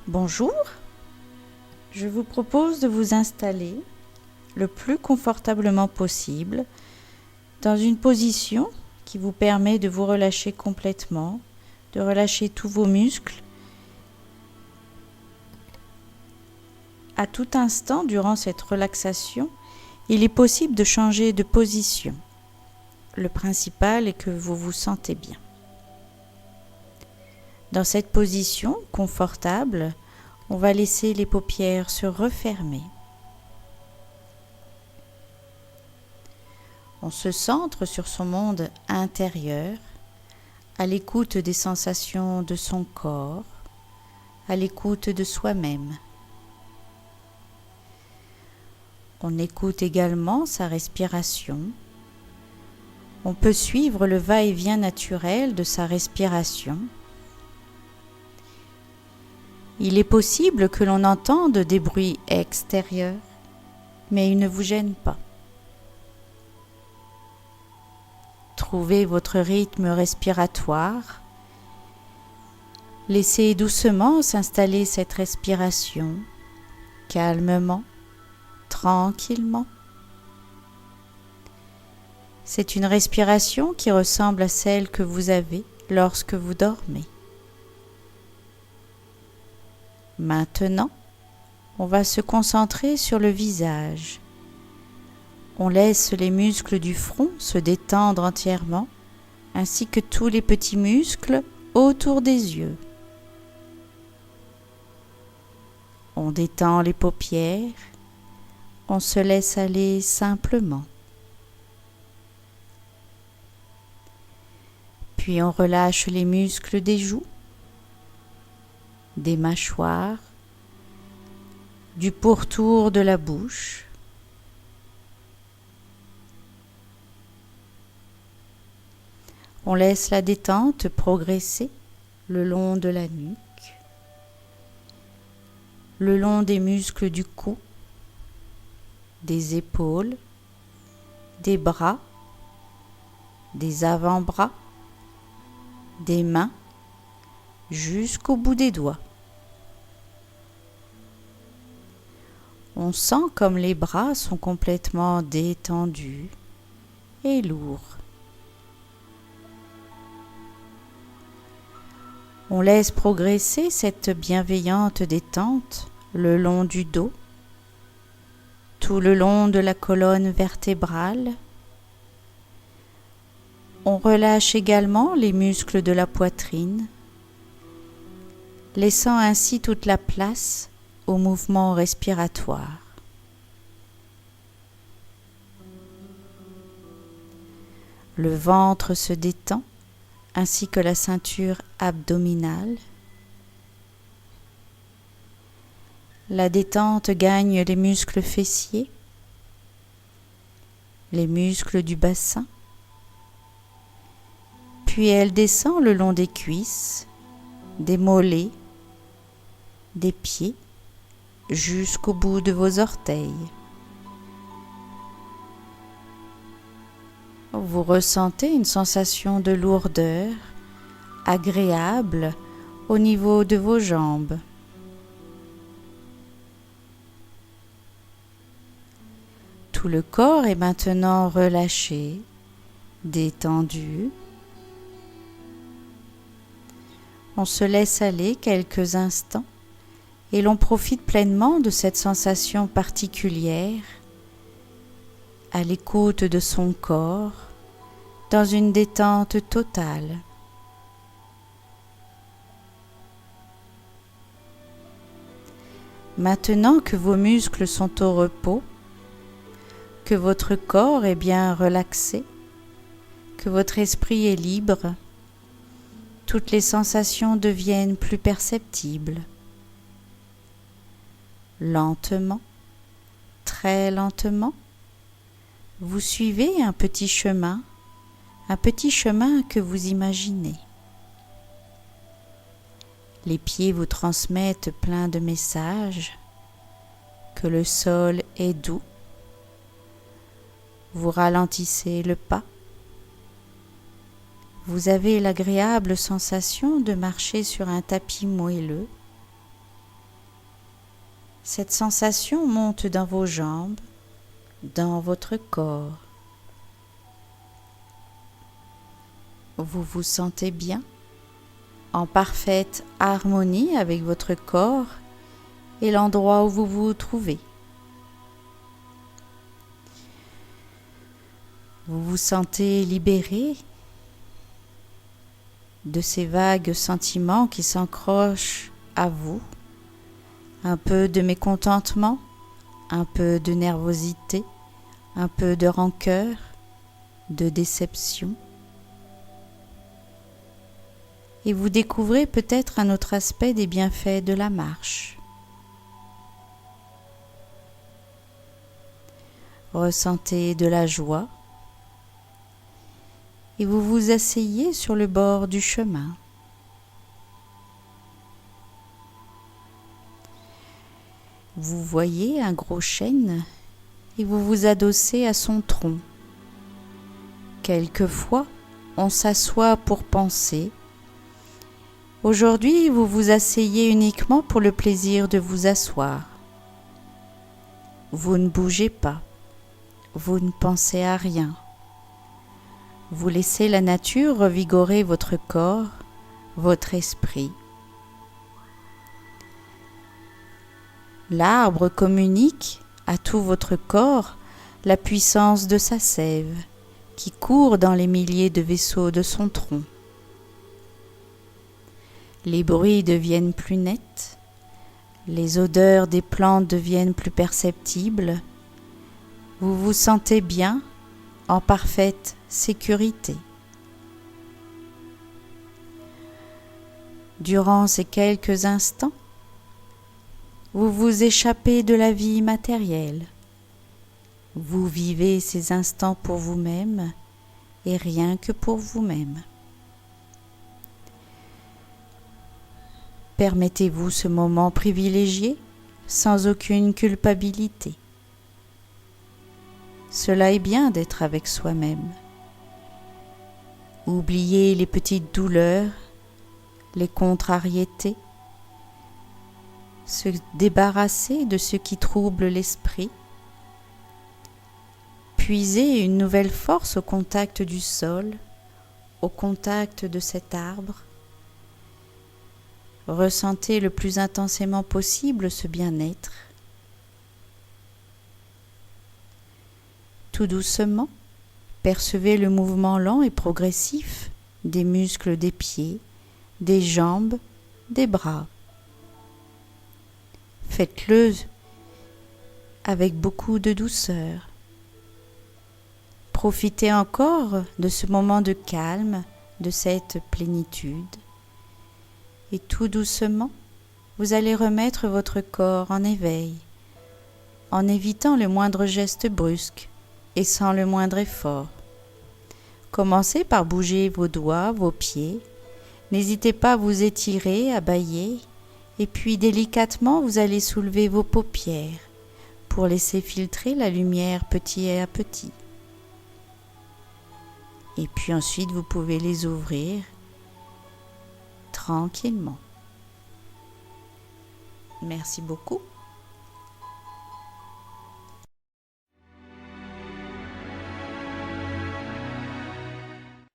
Bonjour, je vous propose de vous installer le plus confortablement possible dans une position qui vous permet de vous relâcher complètement, de relâcher tous vos muscles. À tout instant, durant cette relaxation, il est possible de changer de position. Le principal est que vous vous sentez bien. Dans cette position confortable, on va laisser les paupières se refermer. On se centre sur son monde intérieur, à l'écoute des sensations de son corps, à l'écoute de soi-même. On écoute également sa respiration. On peut suivre le va-et-vient naturel de sa respiration. Il est possible que l'on entende des bruits extérieurs, mais ils ne vous gênent pas. Trouvez votre rythme respiratoire. Laissez doucement s'installer cette respiration, calmement, tranquillement. C'est une respiration qui ressemble à celle que vous avez lorsque vous dormez. Maintenant, on va se concentrer sur le visage. On laisse les muscles du front se détendre entièrement, ainsi que tous les petits muscles autour des yeux. On détend les paupières, on se laisse aller simplement. Puis on relâche les muscles des joues, des mâchoires, du pourtour de la bouche. On laisse la détente progresser le long de la nuque, le long des muscles du cou, des épaules, des bras, des avant-bras, des mains, jusqu'au bout des doigts. On sent comme les bras sont complètement détendus et lourds. On laisse progresser cette bienveillante détente le long du dos, tout le long de la colonne vertébrale. On relâche également les muscles de la poitrine, laissant ainsi toute la place au mouvement respiratoire. Le ventre se détend, ainsi que la ceinture abdominale. La détente gagne les muscles fessiers, les muscles du bassin, puis elle descend le long des cuisses, des mollets, des pieds, jusqu'au bout de vos orteils. Vous ressentez une sensation de lourdeur agréable au niveau de vos jambes. Tout le corps est maintenant relâché, détendu. On se laisse aller quelques instants et l'on profite pleinement de cette sensation particulière, à l'écoute de son corps, dans une détente totale. Maintenant que vos muscles sont au repos, que votre corps est bien relaxé, que votre esprit est libre, toutes les sensations deviennent plus perceptibles. Lentement, très lentement, vous suivez un petit chemin que vous imaginez. Les pieds vous transmettent plein de messages, que le sol est doux. Vous ralentissez le pas. Vous avez l'agréable sensation de marcher sur un tapis moelleux. Cette sensation monte dans vos jambes, dans votre corps. Vous vous sentez bien, en parfaite harmonie avec votre corps et l'endroit où vous vous trouvez. Vous vous sentez libéré de ces vagues sentiments qui s'accrochent à vous, un peu de mécontentement, un peu de nervosité, un peu de rancœur, de déception. Et vous découvrez peut-être un autre aspect des bienfaits de la marche. Ressentez de la joie et vous vous asseyez sur le bord du chemin. Vous voyez un gros chêne et vous vous adossez à son tronc. Quelquefois, on s'assoit pour penser. Aujourd'hui, vous vous asseyez uniquement pour le plaisir de vous asseoir. Vous ne bougez pas, vous ne pensez à rien. Vous laissez la nature revigorer votre corps, votre esprit. L'arbre communique à tout votre corps la puissance de sa sève qui court dans les milliers de vaisseaux de son tronc. Les bruits deviennent plus nets, les odeurs des plantes deviennent plus perceptibles. Vous vous sentez bien, en parfaite sécurité. Durant ces quelques instants, vous vous échappez de la vie matérielle. Vous vivez ces instants pour vous-même et rien que pour vous-même. Permettez-vous ce moment privilégié sans aucune culpabilité. Cela est bien d'être avec soi-même. Oubliez les petites douleurs, les contrariétés, se débarrasser de ce qui trouble l'esprit, puiser une nouvelle force au contact du sol, au contact de cet arbre. Ressentez le plus intensément possible ce bien-être. Tout doucement, percevez le mouvement lent et progressif des muscles des pieds, des jambes, des bras. Faites-le avec beaucoup de douceur. Profitez encore de ce moment de calme, de cette plénitude. Et tout doucement, vous allez remettre votre corps en éveil, en évitant le moindre geste brusque et sans le moindre effort. Commencez par bouger vos doigts, vos pieds. N'hésitez pas à vous étirer, à bâiller. Et puis délicatement, vous allez soulever vos paupières pour laisser filtrer la lumière petit à petit. Et puis ensuite, vous pouvez les ouvrir tranquillement. Merci beaucoup.